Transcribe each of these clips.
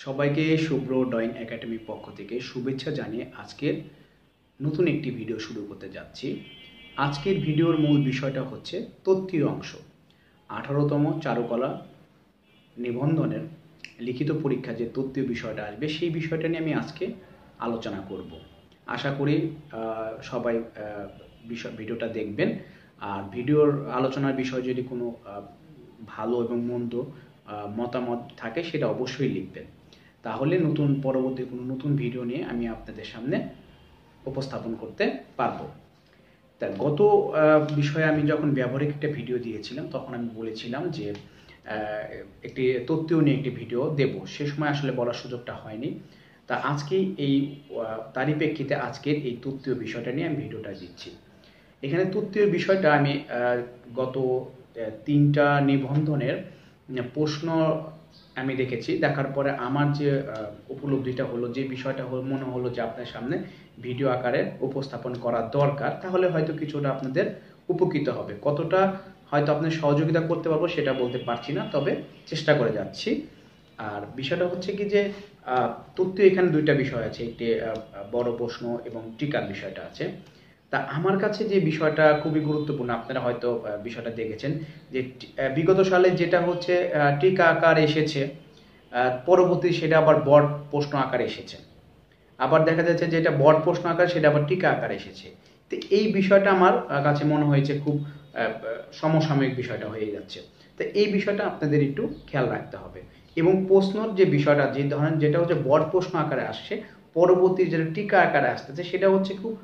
সবাইকে শুভ্র ড্রয়িং একাডেমির পক্ষ থেকে শুভেচ্ছা জানিয়ে আজকের নতুন একটি ভিডিও শুরু করতে যাচ্ছি। আজকের ভিডিওর মূল বিষয়টা হচ্ছে তত্ত্বীয় অংশ। 18তম চারুকলা নিবন্ধনের লিখিত পরীক্ষা যে তত্ত্বীয় বিষয়টা আসবে সেই বিষয়টা নিয়ে আমি আজকে আলোচনা করব। আশা করি সবাই ভিডিওটা দেখবেন। আর ভিডিওর আলোচনার বিষয় যদি কোনো ভালো এবং মন্দ মতামত থাকে সেটা অবশ্যই লিখবেন, তাহলে পরবর্তী কোনো নতুন ভিডিও নিয়ে আমি আপনাদের সামনে উপস্থাপন করতে পারবো। তা গত বিষয়ে আমি যখন ব্যবহারিক একটা ভিডিও দিয়েছিলাম তখন আমি বলেছিলাম যে একটি তত্ত্বীয় নিয়ে একটি ভিডিও দেব, সে সময় আসলে বলার সুযোগটা হয়নি। তা আজকেই তারই প্রেক্ষিতে আজকের এই তত্ত্বীয় বিষয়টা নিয়ে আমি ভিডিওটা দিচ্ছি। এখানে তত্ত্বীয় বিষয়টা আমি গত 3টা নিবন্ধনের প্রশ্ন আমি দেখেছি। দেখার পরে আমার যে উপলব্ধিটা হলো, যে বিষয়টা মনে হলো যে আপনার সামনে ভিডিও আকারে উপস্থাপন করা দরকার, তাহলে হয়তো কিছুটা আপনাদের উপকৃত হবে। কতটা হয়তো আপনার সহযোগিতা করতে পারবো সেটা বলতে পারছি না, তবে চেষ্টা করে যাচ্ছি। আর বিষয়টা হচ্ছে কি যে তথ্য এখানে 2টা বিষয় আছে, একটি বড় প্রশ্ন এবং টিকার বিষয়টা আছে। তা আমার কাছে যে বিষয়টা খুবই গুরুত্বপূর্ণ, আপনারা হয়তো বিষয়টা দেখেছেন যে বিগত সালে যেটা হচ্ছে টিকা আকার এসেছে, পরবর্তী সেটা আবার বড় প্রশ্ন আকারে এসেছে। আবার দেখা যাচ্ছে যে এটা বড় প্রশ্ন আকার সেটা আবার টিকা আকারে এসেছে। তো এই বিষয়টা আমার কাছে মনে হয়েছে খুব সমসাময়িক বিষয়টা হয়ে যাচ্ছে। তো এই বিষয়টা আপনাদের একটু খেয়াল রাখতে হবে। এবং প্রশ্নর যে বিষয়টা, যে ধরেন যেটা হচ্ছে বড় প্রশ্ন আকারে আসছে, পরবর্তী যেটা টিকা আকারে আসতেছে সেটা হচ্ছে খুব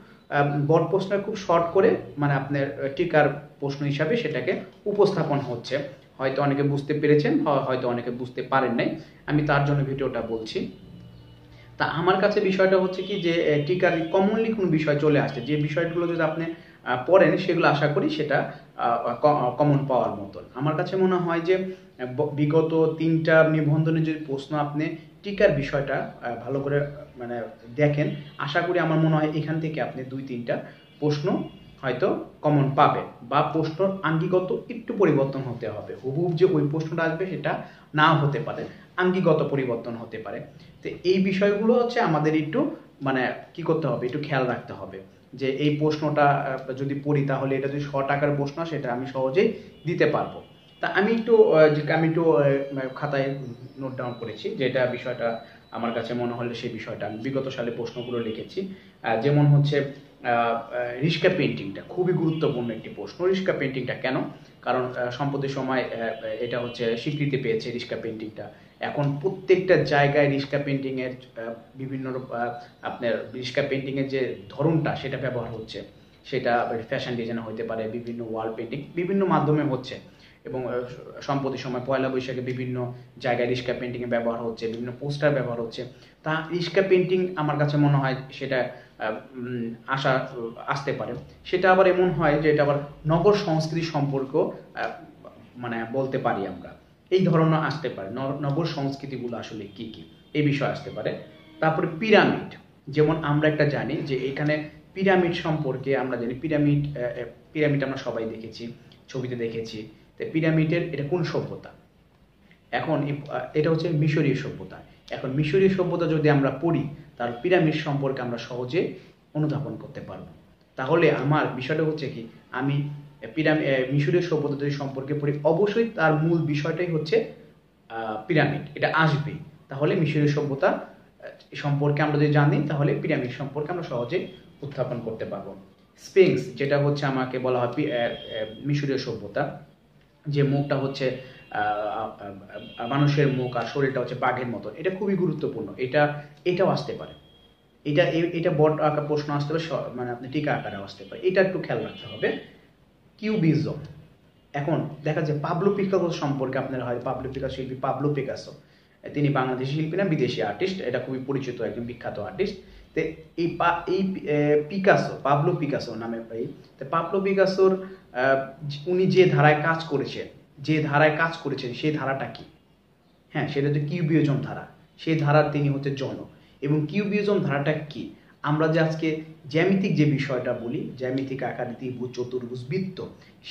বড় প্রশ্ন খুব শর্ট করে, মানে আপনার টিকার প্রশ্ন হিসাবে সেটাকে উপস্থাপন হচ্ছে। হয়তো অনেকে বুঝতে পেরেছেন, হয়তো অনেকে বুঝতে পারেন নাই, আমি তার জন্য ভিডিওটা বলছি। তা আমার কাছে বিষয়টা হচ্ছে কি যে টিকার কমনলি কোনো বিষয় চলে আসছে, যে বিষয়গুলো যদি আপনি পড়েন সেগুলো আশা করি সেটা কমন পাওয়ার মতন। আমার কাছে মনে হয় যে বিগত 3টা নিবন্ধনের যদি প্রশ্ন আপনি টিকার বিষয়টা ভালো করে মানে দেখেন, আশা করি আমার মনে হয় এখান থেকে আপনি 2-3টা প্রশ্ন হয়তো কমন পাবে, বা প্রশ্নর আঙ্গিগত একটু পরিবর্তন হতে হবে। হুবহুব যে ওই প্রশ্নটা আসবে সেটা নাও হতে পারে, আঙ্গিগত পরিবর্তন হতে পারে। তো এই বিষয়গুলো হচ্ছে আমাদের একটু মানে কি করতে হবে, একটু খেয়াল রাখতে হবে যে এই প্রশ্নটা যদি পড়ি তাহলে এটা যদি 100 টাকার প্রশ্ন সেটা আমি সহজেই দিতে পারবো। তা আমি একটু খাতায় নোট ডাউন করেছি, যেটা বিষয়টা আমার কাছে মনে হলে সেই বিষয়টা আমি বিগত সালে প্রশ্নগুলো লিখেছি। যেমন হচ্ছে রিস্কা পেন্টিংটা খুবই গুরুত্বপূর্ণ একটি প্রশ্ন। রিস্কা পেন্টিংটা কেন? কারণ সম্প্রতি সময় এটা হচ্ছে স্বীকৃতি পেয়েছে রিস্কা পেন্টিংটা। এখন প্রত্যেকটা জায়গায় রিস্কা পেন্টিংয়ের বিভিন্ন আপনার রিস্কা পেন্টিংয়ের যে ধরনটা সেটা ব্যবহার হচ্ছে। সেটা ফ্যাশন ডিজাইন হতে পারে, বিভিন্ন ওয়াল পেন্টিং বিভিন্ন মাধ্যমে হচ্ছে। এবং সম্প্রতি সময় পয়লা বৈশাখে বিভিন্ন জায়গায় রিস্কা পেন্টিংয়ে ব্যবহার হচ্ছে, বিভিন্ন পোস্টার ব্যবহার হচ্ছে। তা রিস্কা পেন্টিং আমার কাছে মনে হয় সেটা আসতে পারে। সেটা আবার এমন হয় যে এটা আবার নগর সংস্কৃতি সম্পর্ক মানে বলতে পারি আমরা, এই ধরনের আসতে পারে। নগর সংস্কৃতিগুলো আসলে কি কি এই বিষয় আসতে পারে। তারপরে পিরামিড, যেমন আমরা একটা জানি যে এখানে পিরামিড সম্পর্কে আমরা জানি, পিরামিড আমরা সবাই দেখেছি, ছবিতে দেখেছি। তো পিরামিডের এটা কোন সভ্যতা? এখন এটা হচ্ছে মিশরীয় সভ্যতা। এখন মিশরীয় সভ্যতা যদি আমরা পড়ি তার পিরামিড সম্পর্কে আমরা সহজে অনুধাবন করতে পারবো। তাহলে আমার বিষয়টা হচ্ছে কি, আমি মিশরীয় সভ্যতা যদি সম্পর্কে পড়ি অবশ্যই তার মূল বিষয়টাই হচ্ছে পিরামিড, এটা আসবে। তাহলে মিশরীয় সভ্যতা সম্পর্কে আমরা যদি জানি তাহলে পিরামিড সম্পর্কে আমরা সহজে উত্থাপন করতে পারবো। স্ফিংস, যেটা হচ্ছে আমাকে বলা হয় মিশরীয় সভ্যতা, যে মুখটা হচ্ছে মানুষের মুখ আর শরীরটা হচ্ছে বাঘের মতন, এটা খুবই গুরুত্বপূর্ণ। এটাও আসতে পারে। এটা বড় আকার প্রশ্ন আসতে পারে, মানে আপনি টিকা আকারেও আসতে পারে, এটা একটু খেয়াল রাখতে হবে। কিউবিজম, এখন দেখা যায় পাবলো পিকাসো সম্পর্কে আপনারা হয়, পাবলো পিকাসো শিল্পী পাবলো পিকাসো, তিনি বাংলাদেশি শিল্পী না বিদেশি আর্টিস্ট, এটা খুবই পরিচিত একজন বিখ্যাত আর্টিস্ট। তো এই পিকাসো, পাবলো পিকাসো নামে তো পাবলো পিকাসোর উনি যে ধারায় কাজ করেছেন সেই ধারাটা কি? হ্যাঁ, সেটা হচ্ছে কিউবিজম ধারা। সেই ধারার তিনি হচ্ছে জনক। এবং কিউবিজম ধারাটা কি? আমরা যে আজকে জ্যামিতিক যে বিষয়টা বলি, জ্যামিতিক আকার, ত্রিভুজ, চতুর্ভুজ, বৃত্ত,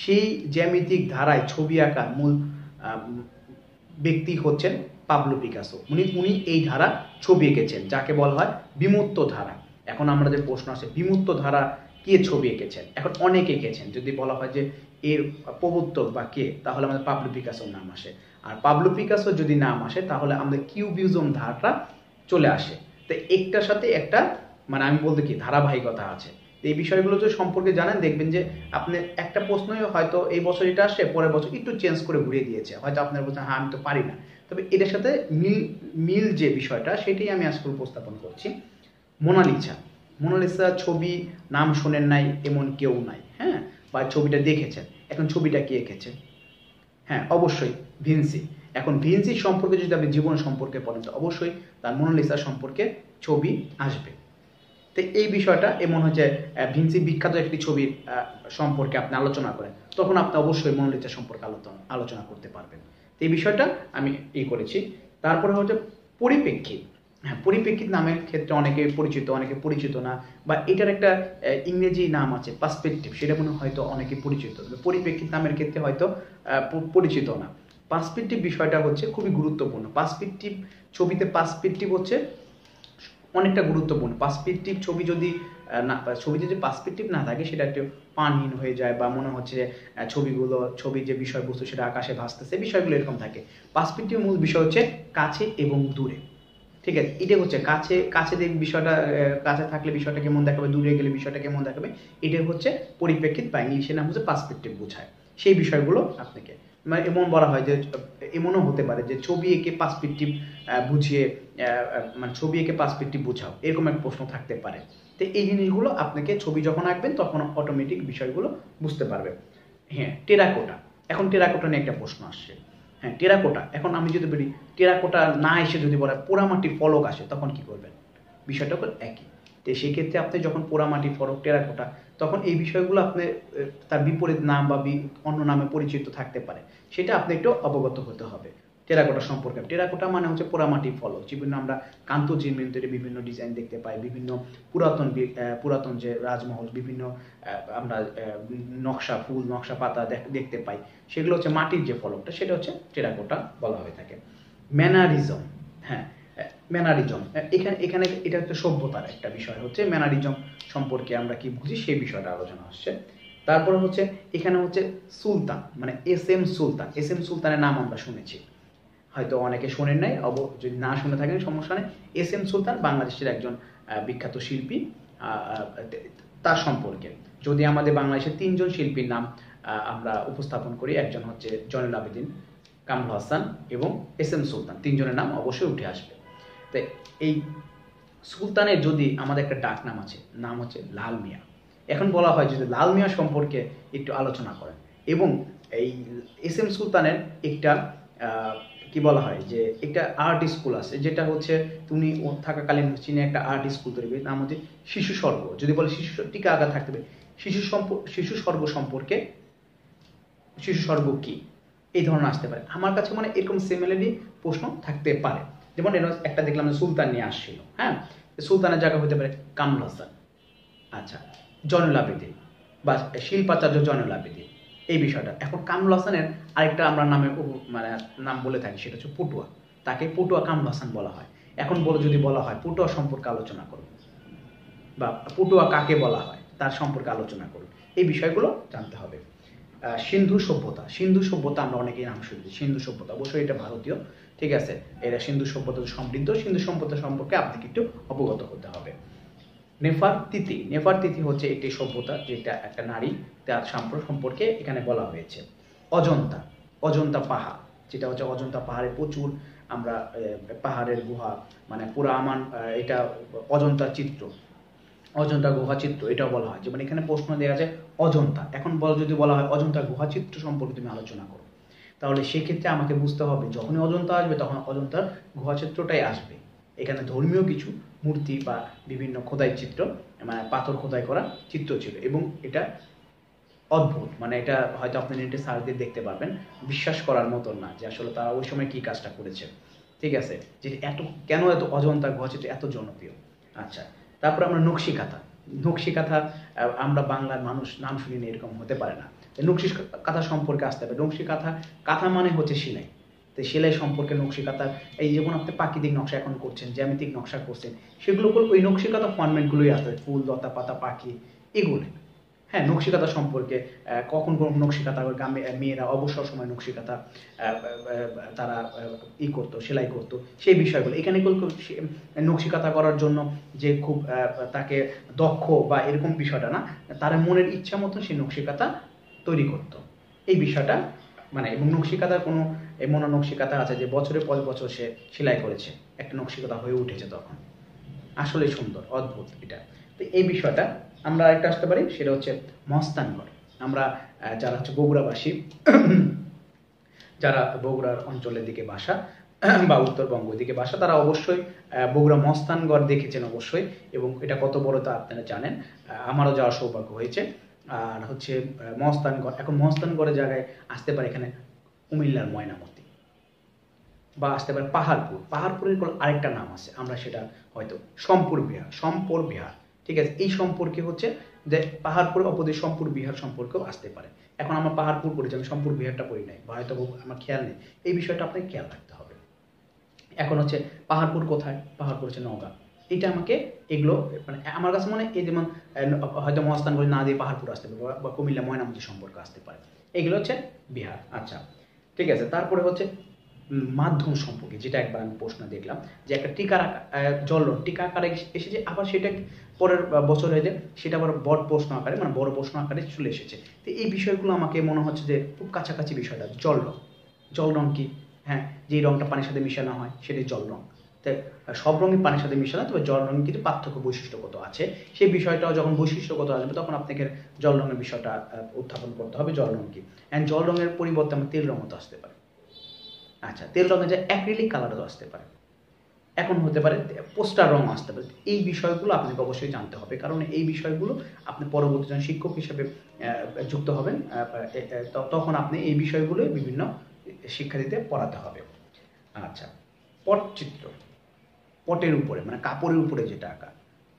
সেই জ্যামিতিক ধারায় ছবি আঁকার মূল ব্যক্তি হচ্ছেন পাবলো পিকাসো। উনি এই ধারা ছবি এঁকেছেন যাকে বলা হয় বিমূর্ত ধারা। এখন আমাদের প্রশ্ন আসে বিমূর্ত ধারা কে ছবি এঁকেছেন? এখন অনেকে এঁকেছেন, যদি বলা হয় যে এর প্রবর্তক বা কে, তাহলে আমাদের পাবলো পিকাসোর নাম আসে। আর পাবলো পিকাসোর যদি নাম আসে তাহলে আমাদের কিউবিজম ধারাটা চলে আসে। তো একটার সাথে একটা মানে আমি বলতে কি ধারাবাহিকতা আছে। এই বিষয়গুলো যদি সম্পর্কে জানেন দেখবেন যে আপনি একটা প্রশ্নই হয়তো এই বছর এটা আসে, পরের বছর একটু চেঞ্জ করে ঘুরিয়ে দিয়েছে, হয়তো আপনার বলছেন হ্যাঁ আমি তো পারি না, তবে এটার সাথে মিল যে বিষয়টা সেটাই আমি আজকে উপস্থাপন করছি। মোনালিসা। মোনালিসা ছবি নাম শোনেন নাই এমন কেউ নাই, হ্যাঁ, বা ছবিটা দেখেছেন। এখন ছবিটা কে এঁকেছে? হ্যাঁ, অবশ্যই ভিনসি। এখন ভিনসি সম্পর্কে যদি আপনি জীবন সম্পর্কে পড়েন তো অবশ্যই তার মোনালিসা সম্পর্কে ছবি আসবে। তো এই বিষয়টা এমন হচ্ছে ভিনসি বিখ্যাত একটি ছবির সম্পর্কে আপনি আলোচনা করেন, তখন আপনি অবশ্যই মোনালিসা সম্পর্কে আলোচনা করতে পারবেন। তো এই বিষয়টা আমি করেছি। তারপরে হচ্ছে পরিপ্রেক্ষিত। হ্যাঁ, পরিপ্রেক্ষিত নামের ক্ষেত্রে অনেকে পরিচিত, অনেকে পরিচিত না, বা এটার একটা ইংরেজি নাম আছে পার্সপেক্টিভ, সেটা মনে হয়তো অনেকে পরিচিত, পরিপ্রেক্ষিত নামের ক্ষেত্রে হয়তো পরিচিত না। পার্সপেক্টিভ বিষয়টা হচ্ছে খুবই গুরুত্বপূর্ণ। পার্সপেক্টিভ ছবিতে পার্সপেক্টিভ হচ্ছে অনেকটা গুরুত্বপূর্ণ। পার্সপেক্টিভ ছবি যদি ছবিতে যদি পার্সপেক্টিভ না থাকে সেটা একটু পানহীন হয়ে যায়, বা মনে হচ্ছে ছবির যে বিষয়বস্তু সেটা আকাশে ভাসতেছে, বিষয়গুলো এরকম থাকে। পার্সপেক্টিভ মূল বিষয় হচ্ছে কাছে এবং দূরে, ঠিক আছে? এটা হচ্ছে কাছে বিষয়টা কাছে থাকলে বিষয়টা কেমন দেখাবে, দূরে গেলে বিষয়টা কেমন দেখাবে, এটা হচ্ছে পরিপ্রেক্ষিত, বা ইংলিশের নাম হচ্ছে পার্সপেক্টিভ বোঝায়। সেই বিষয়গুলো আপনাকে মানে এমন বলা হয় যে এমনও হতে পারে যে ছবি এঁকে পার্সপেক্টিভ বুঝিয়ে মানে ছবি এঁকে পার্সপেক্টিভ বোঝাও, এরকম একটা প্রশ্ন থাকতে পারে। তো এই জিনিসগুলো আপনাকে ছবি যখন আঁকবেন তখন অটোমেটিক বিষয়গুলো বুঝতে পারবে। হ্যাঁ, টেরাকোটা। এখন টেরাকোটা নিয়ে একটা প্রশ্ন আসছে। হ্যাঁ, টেরাকোটা। এখন আমি যদি বলি টেরাকোটা না এসে যদি বলে পোড়ামাটির ফলক আসে, তখন কি করবেন? বিষয়টা একই। তো সেক্ষেত্রে আপনি যখন পোড়ামাটির ফলক টেরাকোটা, তখন এই বিষয়গুলো আপনি তার বিপরীত নাম বা অন্য নামে পরিচিত থাকতে পারে, সেটা আপনি একটু অবগত হতে হবে টেরাকোটা সম্পর্কে। টেরাকোটা মানে হচ্ছে পোড়ামাটির ফলক। বিভিন্ন আমরা কান্তজির মেন্দিরে বিভিন্ন ডিজাইন দেখতে পাই, বিভিন্ন পুরাতন যে রাজমহল, বিভিন্ন আমরা নকশা ফুল, নকশা পাতা দেখতে পাই, সেগুলো হচ্ছে মাটির যে ফলকটা, সেটা হচ্ছে টেরাকোটা বলা হয়ে থাকে। ম্যানারিজম। হ্যাঁ, ম্যানারিজম এখানে এটা একটা সভ্যতার একটা বিষয় হচ্ছে। ম্যানারিজম সম্পর্কে আমরা কি বুঝি সেই বিষয়টা আলোচনা আসছে। তারপরে হচ্ছে এখানে হচ্ছে সুলতান, মানে এস এম সুলতান। এস এম সুলতানের নাম আমরা শুনেছি, হয়তো অনেকে শোনেন নাই, যদি না শুনে থাকেন সমস্যা নেই। এস এম সুলতান বাংলাদেশের একজন বিখ্যাত শিল্পী। তার সম্পর্কে যদি আমাদের বাংলাদেশের তিনজন শিল্পীর নাম আমরা উপস্থাপন করি, একজন হচ্ছে জয়নুল আবেদিন, কামরুল হাসান এবং এস এম সুলতান, তিনজনের নাম অবশ্যই উঠে আসবে। তো এই সুলতানের যদি আমাদের একটা ডাক নাম আছে, নাম হচ্ছে লাল মিয়া। এখন বলা হয় যদি লাল মিয়া সম্পর্কে একটু আলোচনা করেন, এবং এই এস এম সুলতানের একটা কি বলা হয় যে একটা আর্ট স্কুল আছে, যেটা হচ্ছে তুমি থাকাকালীন চীনে একটা আর্ট স্কুল তৈরি করে, নাম হচ্ছে শিশু স্বর্গ। যদি বলে শিশু টিকা আঘাত থাকতে হবে, শিশু স্বর্গ সম্পর্কে, শিশু স্বর্গ কি, এই ধরনের আসতে পারে। আমার কাছে মানে এরকম সিমিলারলি প্রশ্ন থাকতে পারে। যেমন একটা দেখলাম সুলতান নিয়ে আসছিল, হ্যাঁ, সুলতানের জায়গা হতে পারে কামরুল হাসান, আচ্ছা, জয়নুল আবেদিন, বা শিল্পাচার্য জয়নুল আবেদিন, এই বিষয়টা। এখন কামরুল হাসানের আরেকটা আমরা মানে নাম বলে থাকি, সেটা হচ্ছে পটুয়া। তাকে পটুয়া কামরুল হাসান বলা হয়। এখন যদি বলা হয় পটুয়া সম্পর্কে আলোচনা করুন, বা পটুয়া কাকে বলা হয় তার সম্পর্কে আলোচনা করুন, এই বিষয়গুলো জানতে হবে। সিন্ধু সভ্যতা। সিন্ধু সভ্যতা আমরা অনেকেই নাম শুনেছি। সিন্ধু সভ্যতা অবশ্যই এটা ভারতীয়, ঠিক আছে? এটা সিন্ধু সভ্যতা সমৃদ্ধ। সিন্ধু সভ্যতা সম্পর্কে আপনাকে একটু অবগত হতে হবে। নেফারতিতি। নেফারতিতি হচ্ছে একটি সভ্যতা, যেটা একটা নারী, তার সম্পর্কে এখানে বলা হয়েছে। অজন্তা। অজন্তা পাহাড়, যেটা হচ্ছে অজন্তা পাহাড়ে প্রচুর আমরা পাহাড়ের গুহা, মানে পুরো এটা অজন্তার চিত্র, অজন্তা গুহা চিত্র এটাও বলা হয়। যেমন এখানে প্রশ্ন দেওয়া যায় অজন্তা। এখন যদি বলা হয় অজন্তা গুহা চিত্র সম্পর্কে তুমি আলোচনা করো, তাহলে সেক্ষেত্রে আমাকে বুঝতে হবে যখনই অজন্তা আসবে তখন অজন্তার গুহা চিত্রটাই আসবে। এখানে ধর্মীয় কিছু মূর্তি বা বিভিন্ন খোদাই চিত্র, মানে পাথর খোদাই করা চিত্র ছিল, এবং এটা অদ্ভুত, মানে এটা হয়তো আপনি নেটে সার্চ দিয়ে দেখতে পারবেন। বিশ্বাস করার মতন না যে আসলে তারা ওই সময় কি কাজটা করেছে, ঠিক আছে? যে কেন এত অজন্তার গুহা চিত্র এত জনপ্রিয়। আচ্ছা, তারপর আমরা নকশি কাঁথা। নকশি কাঁথা আমরা বাংলার মানুষ নাম শুনিনি, এরকম হতে পারে না। নকশি কাঁথা সম্পর্কে আসতে হবে। নকশি কাঁথা, কাঁথা মানে হচ্ছে সেলাই। তো সেলাই সম্পর্কে নকশিকাতা, এই যেমন আপনি প্রাকৃতিক নকশা এখন করছেন, জ্যামিতিক নকশা করছেন, সেগুলো ওই নকশিকাতা ফরম্যাটগুলোই আসবে, ফুল, লতা পাতা, পাখি, এগুলো। হ্যাঁ, নকশিকাতা সম্পর্কে কখন কোন নকশিকাতা গ্রামে মেয়েরা অবসর সময় নকশিকাতা তারা করতো, সেলাই করতো, সেই বিষয়গুলো এখানে নকশিকাতা করার জন্য যে খুব তাকে দক্ষ বা এরকম বিষয়টা না, তার মনের ইচ্ছা মতো সেই নকশিকাতা তৈরি করতো, এই বিষয়টা মানে। এবং নকশিকাতার কোনো এমন নকশিকাতা আছে যে বছরের পর বছর সে সেলাই করেছে, একটা নকশিকাতা হয়ে উঠেছে, তখন আসলে সুন্দর, অদ্ভুত এটা। তো এই বিষয়টা আমরা একটা আসতে পারি, সেটা হচ্ছে মস্তানগড়। আমরা যারা হচ্ছে বগুড়াবাসী, যারা বগুড়ার অঞ্চলের দিকে বাসা বা উত্তরবঙ্গ দিকে বাসা, তারা অবশ্যই বগুড়া মস্তানগড় দেখেছেন অবশ্যই, এবং এটা কত বড় তা আপনারা জানেন, আমারও যাওয়ার সৌভাগ্য হয়েছে। আর হচ্ছে মস্তানগড়, এখন মস্তানগড়ের জায়গায় আসতে পারে এখানে কুমিল্লার ময়নামতি, বা আসতে পারে পাহাড়পুর। পাহাড়পুরের আরেকটা নাম আছে, আমরা সেটা হয়তো সম্পুর বিহার, সম্পর বিহার, ঠিক আছে। এই সম্পর্কে হচ্ছে যে পাহাড়পুর অপদের সম্পুর বিহার সম্পর্কেও আসতে পারে। এখন আমার পাহাড়পুর পড়েছে, আমি সম্পুর বিহারটা পড়ি নাই, বা হয়তো আমার খেয়াল নেই, এই বিষয়টা আপনাকে খেয়াল রাখতে হবে। এখন হচ্ছে পাহাড়পুর কোথায়? পাহাড়পুর হচ্ছে নওগাঁ। এটা আমাকে এগুলো মানে আমার কাছে মনে হয়, এই যেমন হয়তো মহাস্থানগড় না দিয়ে পাহাড়পুর আসতে পারে, বা কুমিল্লা ময়নামতি সম্পর্ক আসতে পারে, এগুলো হচ্ছে বিহার। আচ্ছা, ঠিক আছে। তারপরে হচ্ছে মাধ্যম সম্পর্কে, যেটা একবার আমি প্রশ্ন দেখলাম যে একটা টিকার জলরণ টিকা আকারে এসেছে, আবার সেটা পরের বছর হয়ে যায় সেটা আবার বড় প্রশ্ন আকারে, মানে বড় প্রশ্ন আকারে চলে এসেছে। তো এই বিষয়গুলো আমাকে মনে হচ্ছে যে খুব কাছাকাছি বিষয়টা। জল রং, জল রং কি? হ্যাঁ, যেই রংটা পানির সাথে মিশানো হয় সেটাই জল রং। তাই সব রঙই পানির সাথে মিশানো, তবে জল রঙের কিছু পার্থক্য বৈশিষ্ট্যগত আছে, সেই বিষয়টাও যখন বৈশিষ্ট্যগত আসবে তখন আপনাকে জল রঙের বিষয়টা উত্থাপন করতে হবে। জল রং কি? অ্যান্ড জল রঙের পরিবর্তে আমার তেল রঙও তো আসতে পারে। আচ্ছা, তেল রঙে যে অ্যাক্রিলিক কালারও আসতে পারে, এখন হতে পারে পোস্টার রং আসতে পারে। এই বিষয়গুলো আপনাকে অবশ্যই জানতে হবে, কারণ এই বিষয়গুলো আপনি পরবর্তী যখন শিক্ষক হিসেবে যুক্ত হবেন তখন আপনি এই বিষয়গুলো বিভিন্ন শিক্ষার্থীদের পড়াতে হবে। আচ্ছা, পটচিত্র, পটের উপরে মানে কাপড়ের উপরে যেটা আঁকা,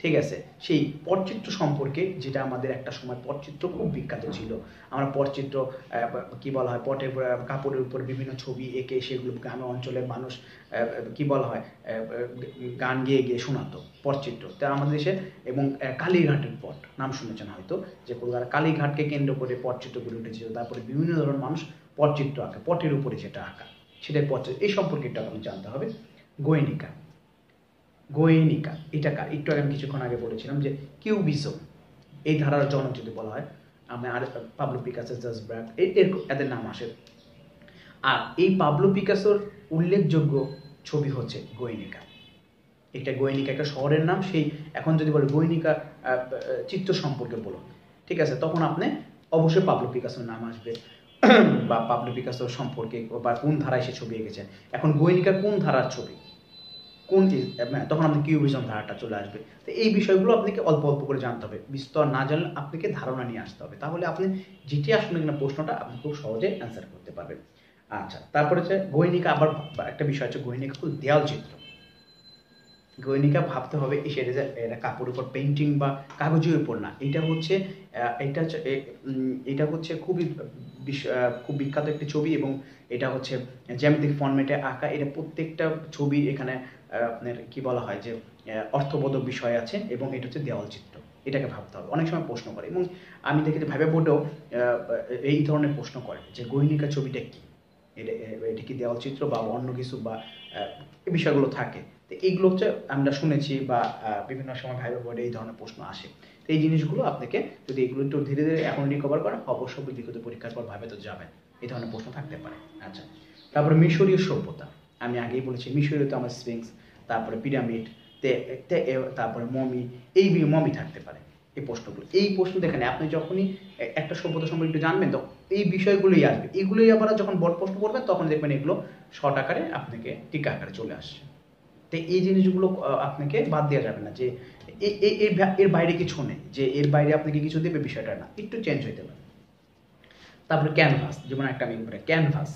ঠিক আছে, সেই পটচিত্র সম্পর্কে, যেটা আমাদের একটা সময় পটচিত্র খুব বিখ্যাত ছিল। আমরা পটচিত্র কি বলা হয়, পটের কাপড়ের উপর বিভিন্ন ছবি এঁকে সেগুলো গ্রামে অঞ্চলের মানুষ কি বলা হয় গান গেয়ে গিয়ে শোনাতো, পটচিত্র। তা আমাদের দেশে এবং কালীঘাটের পট নাম শুনেছেন হয়তো, যে কলকাতা কালীঘাটকে কেন্দ্র করে পটচিত্র গড়ে উঠেছিল। তারপরে বিভিন্ন ধরনের মানুষ পটচিত্র আঁকে, পটের উপরে যেটা আঁকা সেটাই পটচিত্র। এই সম্পর্কে একটু আপনাকে জানতে হবে। গোয়েনিকা, গোয়েনিকা এটা কার? একটু আগে আমি কিছুক্ষণ আগে বলেছিলাম যে কিউবিজম, এই ধারার জনক যদি বলা হয়, আমি আর পাবলো পিকাসো, জাস ব্র্যাক, এদের নাম আসে। আর এই পাবলো পিকাসোর উল্লেখযোগ্য ছবি হচ্ছে গোয়েনিকা। এটা গোয়েনিকা একটা শহরের নাম। সেই এখন যদি বলে গোয়েনিকা চিত্র সম্পর্কে বলো, ঠিক আছে, তখন আপনি অবশ্যই পাবলো পিকাসোর নাম আসবে, বা পাবলো পিকাসোর সম্পর্কে বা কোন ধারায় সে ছবি এঁকেছেন। এখন গোয়েনিকা কোন ধারার ছবি, কোন তখন আপনি কিউবিজম ধারাটা চলে আসবে। তো এই বিষয়গুলো আপনাকে অল্প অল্প করে জানতে হবে, বিস্তর না জানলে আপনাকে ধারণা নিয়ে আসতে হবে, তাহলে আপনি যেটি আসলে কিনা প্রশ্নটা আপনি খুব সহজে অ্যান্সার করতে পারবেন। আচ্ছা, তারপরে হচ্ছে গৈনিকা। আবার একটা বিষয় হচ্ছে গৈনিকা খুব দেয়াল চিত্র। গৈনিকা ভাবতে হবে সেটা যে এটা কাপড়ের উপর পেন্টিং বা কাগজের উপর না, এটা হচ্ছে খুবই খুব বিখ্যাত একটি ছবি, এবং এটা হচ্ছে জ্যামিতিক ফরম্যাটে আঁকা। এটা প্রত্যেকটা ছবি এখানে আপনার কি বলা হয় যে অর্থবোধক বিষয় আছে, এবং এটা হচ্ছে দেওয়াল চিত্র। এটাকে ভাবতে হবে, অনেক সময় প্রশ্ন করে, এবং আমি দেখি যে ভাইবা বোর্ডেও এই ধরনের প্রশ্ন করে যে গৈনিকা ছবিটা কি, এটা কি দেওয়াল চিত্র বা অন্য কিছু, বা এই বিষয়গুলো থাকে। তো এইগুলো হচ্ছে আমরা শুনেছি, বা বিভিন্ন সময় ভাইবা বোর্ডে এই ধরনের প্রশ্ন আসে। তো এই জিনিসগুলো আপনাকে যদি এগুলো একটু ধীরে ধীরে এখন রিকভার করেন, অবশ্যই বিগত পরীক্ষার পর ভাবে তো যাবেন, এই ধরনের প্রশ্ন থাকতে পারে। আচ্ছা, তারপরে মিশরীয় সভ্যতা, আমি আগেই বলেছি মিশরীয় তো আমার স্ফিংস, তারপরে পিরামিড, তারপরে মমি, এই মমি থাকতে পারে। এই প্রশ্নগুলো, এই প্রশ্ন দেখেন আপনি যখনই একটা সভ্যতা সম্পর্কে একটু জানবেন, তো এই বিষয়গুলোই আসবে। এগুলোই আবার যখন বড় প্রশ্ন করবেন তখন দেখবেন এগুলো শর্ট আকারে আপনাকে টিকা আকারে চলে আসছে। তো এই জিনিসগুলো আপনাকে বাদ দেওয়া যাবে না, যে এর বাইরে কিছু নেই, যে এর বাইরে আপনাকে কিছু দেবে বিষয়টা না, একটু চেঞ্জ হইতে পারে। তারপরে ক্যানভাস, যেমন একটা আমি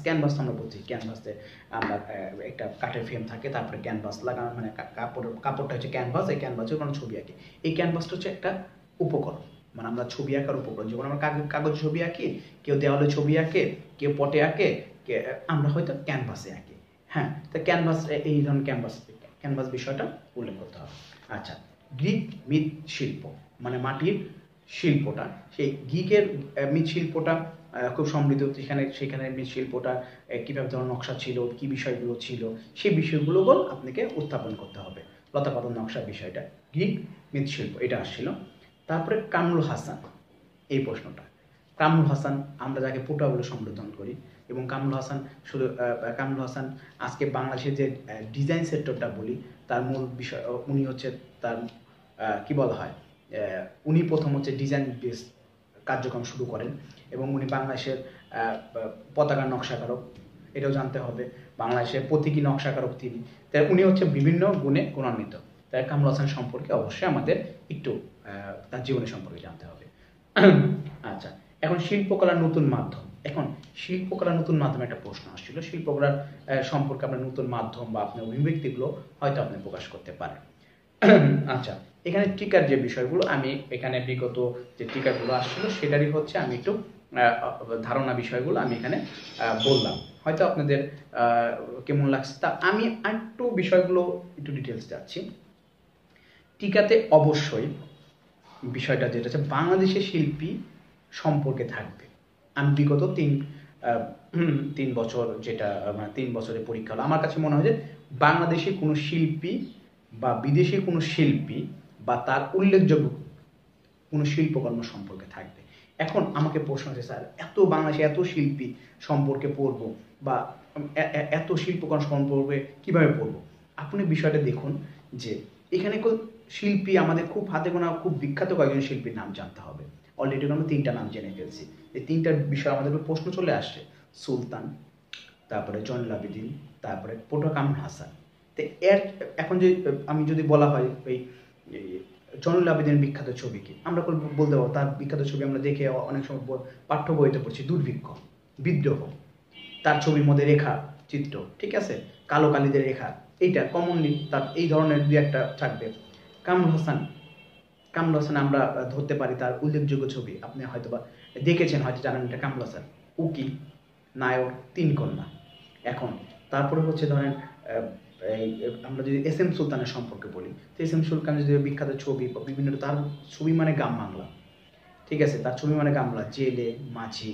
ক্যানভাস আমরা বলছি, ক্যানভাসে আমরা একটা কাঠের ফ্রেম থাকে, তারপরে ক্যানভাস লাগানো, মানে কাপড়টা হচ্ছে ক্যানভাস, এই ক্যানভাসের কোনো ছবি আঁকি। এই ক্যানভাসটা হচ্ছে একটা উপকরণ, মানে আমরা ছবি আঁকার উপকরণ। যখন আমরা কাগজ ছবি আঁকি, কেউ দেওয়ালে ছবি আঁকে, কেউ পটে আঁকে, আমরা হয়তো ক্যানভাসে আঁকি। হ্যাঁ, তো ক্যানভাস, এই ধরনের ক্যানভাস বিষয়টা উল্লেখ করতে হবে। আচ্ছা, গ্রিক মৃৎশিল্প মানে মাটির শিল্পটা, সেই গ্রিকের মৃৎশিল্পটা খুব সমৃদ্ধ। সেখানে মৃৎশিল্পটা কীভাবে ধরনের নকশা ছিল, কী বিষয়গুলো ছিল, সেই বিষয়গুলো আপনাকে উত্থাপন করতে হবে। লতাপাতার নকশার বিষয়টা, গ্রিক মৃৎশিল্প এটা আসছিল। তারপরে কামরুল হাসান, এই প্রশ্নটা কামরুল হাসান আমরা যাকে পোটা বলে সম্বোধন করি, এবং কামরুল হাসান আজকে বাংলাদেশের যে ডিজাইন সেক্টরটা বলি তার মূল বিষয়, উনি হচ্ছে তার কি বলা হয়, উনি প্রথম হচ্ছে ডিজাইন বেস কার্যক্রম শুরু করেন, এবং উনি বাংলাদেশের পতাকার নকশাকারক, এটাও জানতে হবে। বাংলাদেশের প্রতীকী নকশাকারক তিনি, তাই উনি হচ্ছে বিভিন্ন গুণে গুণান্বিত। তাই কামরুল হাসান সম্পর্কে অবশ্যই আমাদের একটু তার জীবনের সম্পর্কে জানতে হবে। আচ্ছা, এখন শিল্পকলার নতুন মাধ্যম। এখন শিল্পকলার নতুন মাধ্যমে একটা প্রশ্ন আসছিল, শিল্পকলার সম্পর্কে আপনার নতুন মাধ্যম বা আপনার অভিব্যক্তিগুলো হয়তো আপনি প্রকাশ করতে পারেন। আচ্ছা, এখানে টিকার যে বিষয়গুলো, আমি এখানে বিগত যে টিকাগুলো আসছিল সেটারই হচ্ছে আমি একটু ধারণা বিষয়গুলো আমি এখানে বললাম, হয়তো আপনাদের কেমন লাগছে তা আমি একটু বিষয়গুলো একটু ডিটেলস যাচ্ছি। টিকাতে অবশ্যই বিষয়টা যেটা হচ্ছে বাংলাদেশের শিল্পী সম্পর্কে থাকবে। আমি বিগত তিন বছর যেটা মানে 3 বছরের পরীক্ষা হলো, আমার কাছে মনে হয় যে বাংলাদেশি কোনো শিল্পী বা বিদেশি কোনো শিল্পী বা তার উল্লেখযোগ্য কোনো শিল্পকর্ম সম্পর্কে থাকবে। এখন আমাকে প্রশ্ন হচ্ছে, স্যার বাংলাদেশে এত শিল্পী সম্পর্কে পড়বো বা এত শিল্পকর্ম সম্পর্কে কীভাবে পড়বো? আপনি বিষয়টা দেখুন যে এখানে শিল্পী আমাদের খুব হাতে গোনা খুব বিখ্যাত কয়েকজন শিল্পীর নাম জানতে হবে। অলরেডি আমরা 3টা নাম জেনে ফেলছি। এই 3টার বিষয়ে আমাদের প্রশ্ন চলে আসছে, সুলতান, তারপরে জয়নুল আবেদিন, তারপরে পোটা কামরুল হাসান। তো এখন আমি যদি বলা হয় ওই জয়নুল আবেদিনের বিখ্যাত ছবি কি, আমরা বলতে পারবো তার বিখ্যাত ছবি আমরা দেখে অনেক সময় পাঠ্য বইতে পড়ছি, দুর্ভিক্ষ, বিদ্রোহ, তার ছবির মধ্যে রেখা চিত্র, ঠিক আছে, কালো কালিদের রেখা, এইটা কমনলি তার এই ধরনের 2-1টা থাকবে। কামরুল হাসান আমরা ধরতে পারি তার উল্লেখযোগ্য ছবি, আপনি হয়তো বা দেখেছেন, হয়তো জানেন এটা কামরুল হাসান, উকি, নায়ক, 3 কন্যা। এখন তারপরে হচ্ছে ধরেন এই আমরা যদি এস এম সুলতানের সম্পর্কে বলি, তো এস এম সুলতানের যে বিখ্যাত ছবি বা বিভিন্ন, তার ছবি মানে গ্রাম বাংলা, ঠিক আছে, তার ছবি মানে গ্রাম বাংলা, জেলে, মাঝি,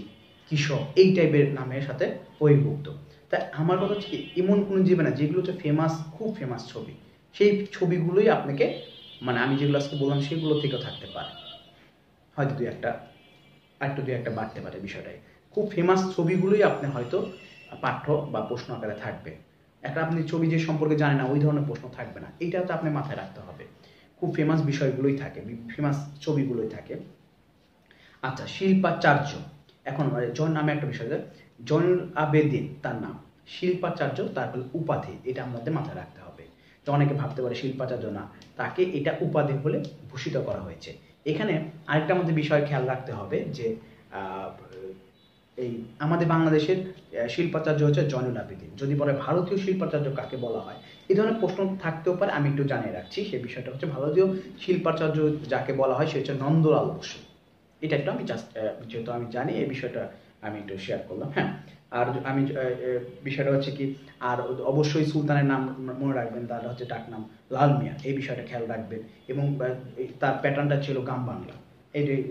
কৃষক, এই টাইপের নামের সাথে বহির্ভুক্ত। তাই আমার কথা হচ্ছে কি, এমন কোনো জীবে না যেগুলো হচ্ছে ফেমাস, খুব ফেমাস ছবি, সেই ছবিগুলোই আপনাকে মানে আমি যেগুলো আজকে বললাম সেগুলো থেকেও থাকতে পারে, হয়তো 2-1টা বাড়তে পারে বিষয়টাই। খুব ফেমাস ছবিগুলোই আপনি হয়তো পাঠ্য বা প্রশ্ন আকারে থাকবে। একটা আপনি ছবি যে সম্পর্কে জানেন না ওই ধরনের প্রশ্ন থাকবে না, এইটা তো আপনি মাথায় রাখতে হবে। খুব ফেমাস বিষয়গুলোই থাকে, ফেমাস ছবিগুলোই থাকে। আচ্ছা, শিল্পাচার্য, এখন জয়ের নামে একটা বিষয়, জয়নুল আবেদিন তার নাম, শিল্পাচার্য তারপর উপাধি, এটা আমাদের মাথায় রাখতে হবে। তো অনেকে ভাবতে পারে শিল্পাচার্য না, তাকে এটা উপাধি বলে ভূষিত করা হয়েছে। এখানে আরেকটা আমাদের বিষয় খেয়াল রাখতে হবে যে এই আমাদের বাংলাদেশের শিল্পাচার্য হচ্ছে জয়নুল আবেদিন। যদি বলে ভারতীয় শিল্পাচার্য কাকে বলা হয়, এই ধরনের প্রশ্ন থাকতেও পারে, আমি একটু জানিয়ে রাখছি। সেই বিষয়টা হচ্ছে ভারতীয় শিল্পাচার্য যাকে বলা হয় সে হচ্ছে নন্দলাল বসু। এটা একটু আমি যেহেতু আমি জানি এই বিষয়টা আমি একটু শেয়ার করলাম। হ্যাঁ, আর আমি বিষয়টা হচ্ছে কি, আর অবশ্যই সুলতানের নাম মনে রাখবেন, তার হচ্ছে ডাক নাম লাল মিয়া, এই বিষয়টা খেয়াল রাখবেন। এবং তার প্যাটার্নটা ছিল গ্রাম বাংলা। এইটাই।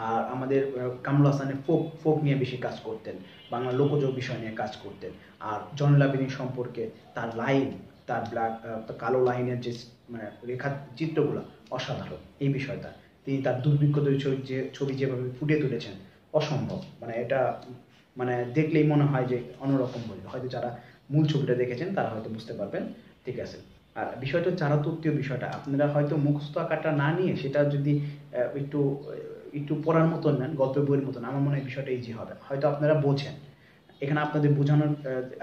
আর আমাদের কামরুল হাসানের ফোক নিয়ে বেশি কাজ করতেন, বাংলা লোকজ বিষয় নিয়ে কাজ করতেন। আর জয়নুল আবেদিন সম্পর্কে তার লাইন, তার কালো লাইনের যে মানে রেখা চিত্রগুলো অসাধারণ, এই বিষয়টা তিনি তার দুর্ভিক্ষ যে ছবি যেভাবে ফুটিয়ে তুলেছেন অসম্ভব, মানে এটা মানে দেখলেই মনে হয় যে অন্যরকম বলে, হয়তো যারা মূল ছবিটা দেখেছেন তারা হয়তো বুঝতে পারবেন, ঠিক আছে। আর বিষয়টা যারা তত্ত্বীয় বিষয়টা আপনারা হয়তো মুখস্থ আকারটা না নিয়ে সেটা যদি একটু পড়ার মতন নেন, গল্পের বইয়ের মতন, আমার মনে হয় বিষয়টা ইজি হবে, হয়তো আপনারা বোঝেন। এখানে আপনাদের বোঝানোর